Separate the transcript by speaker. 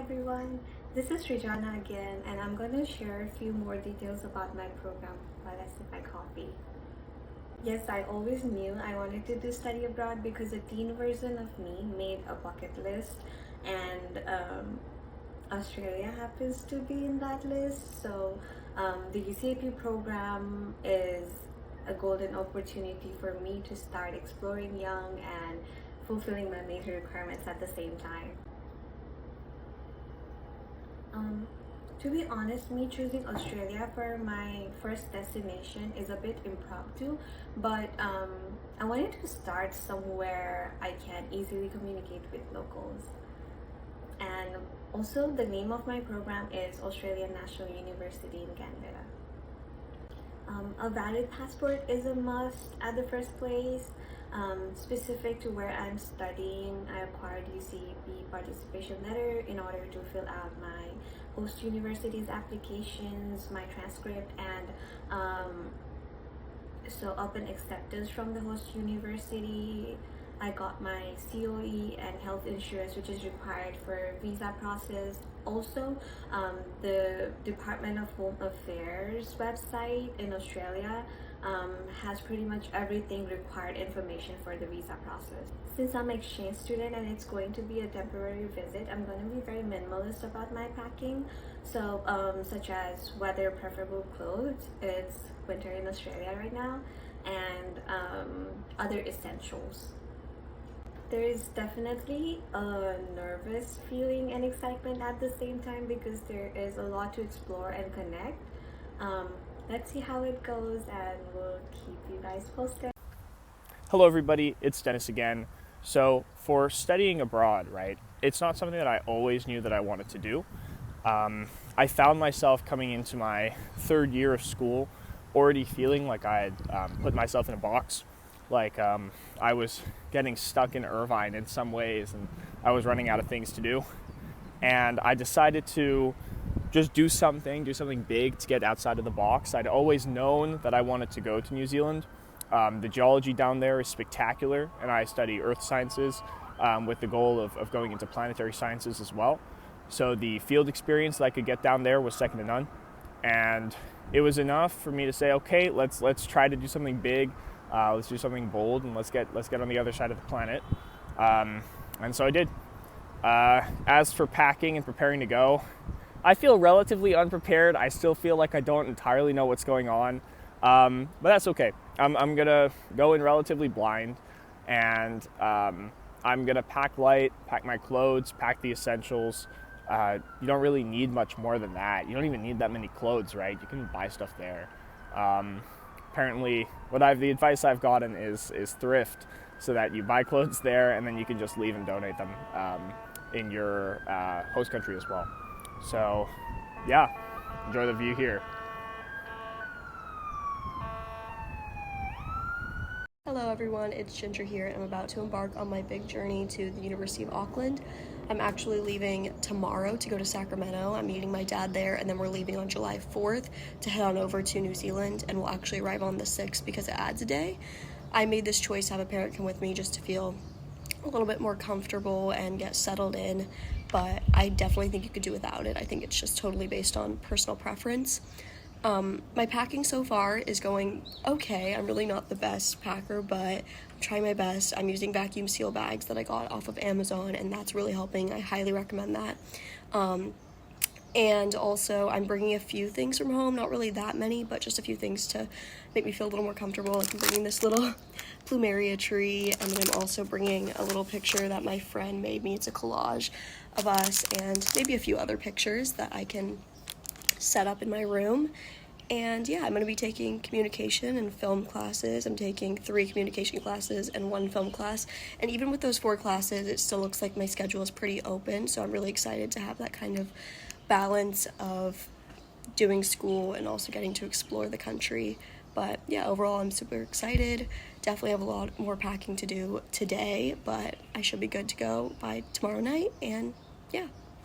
Speaker 1: everyone, this is Srijana again, and I'm going to share a few more details about my program while I sip my coffee. Yes, I always knew I wanted to do study abroad because a teen version of me made a bucket list, and Australia happens to be in that list. So the UCEAP program is a golden opportunity for me to start exploring young and fulfilling my major requirements at the same time. To be honest, me choosing Australia for my first destination is a bit impromptu, but I wanted to start somewhere I can easily communicate with locals. And also, the name of my program is Australian National University in Canberra. A valid passport is a must at the first place. Specific to where I'm studying, I acquired UCEAP participation letter in order to fill out my host university's applications, my transcript, and so upon acceptance from the host university, I got my COE and health insurance, which is required for visa process. Also, the Department of Home Affairs website in Australia has pretty much everything required information for the visa process. Since I'm an exchange student and it's going to be a temporary visit, I'm going to be very minimalist about my packing. So, such as weather preferable clothes, it's winter in Australia right now, and other essentials. There is definitely a nervous feeling and excitement at the same time because there is a lot to explore and connect. Let's see how it goes, and we'll keep you guys posted.
Speaker 2: Hello everybody, it's Dennis again. So for studying abroad, right, it's not something that I always knew that I wanted to do. I found myself coming into my third year of school already feeling like I had put myself in a box. Like I was getting stuck in Irvine in some ways, and I was running out of things to do. And I decided to just do something big to get outside of the box. I'd always known that I wanted to go to New Zealand. The geology down there is spectacular, and I study earth sciences with the goal of going into planetary sciences as well. So the field experience that I could get down there was second to none. And it was enough for me to say, okay, let's try to do something big. Let's do something bold, and let's get on the other side of the planet. And so I did. As for packing and preparing to go, I feel relatively unprepared. I still feel like I don't entirely know what's going on, but that's okay. I'm gonna go in relatively blind, and I'm gonna pack light, pack my clothes, pack the essentials. You don't really need much more than that. You don't even need that many clothes, right? You can buy stuff there. Apparently, the advice I've gotten is thrift, so that you buy clothes there and then you can just leave and donate them in your host country as well. So, yeah, enjoy the view here.
Speaker 3: Hello everyone, it's Ginger here, and I'm about to embark on my big journey to the University of Auckland. I'm actually leaving tomorrow to go to Sacramento. I'm meeting my dad there, and then we're leaving on July 4th to head on over to New Zealand, and we'll actually arrive on the 6th because it adds a day. I made this choice to have a parent come with me just to feel a little bit more comfortable and get settled in, but I definitely think you could do without it. I think it's just totally based on personal preference. My packing so far is going okay. I'm really not the best packer, but I'm trying my best. I'm using vacuum seal bags that I got off of Amazon, and that's really helping. I highly recommend that. And also I'm bringing a few things from home, not really that many, but just a few things to make me feel a little more comfortable. Like I'm bringing this little plumeria tree, and then I'm also bringing a little picture that my friend made me. It's a collage of us, and maybe a few other pictures that I can set up in my room. And yeah, I'm going to be taking communication and film classes. I'm taking 3 communication classes and 1 film class, and even with those 4 classes, it still looks like my schedule is pretty open, so I'm really excited to have that kind of balance of doing school and also getting to explore the country. But yeah, overall I'm super excited. Definitely have a lot more packing to do today, but I should be good to go by tomorrow night, and yeah.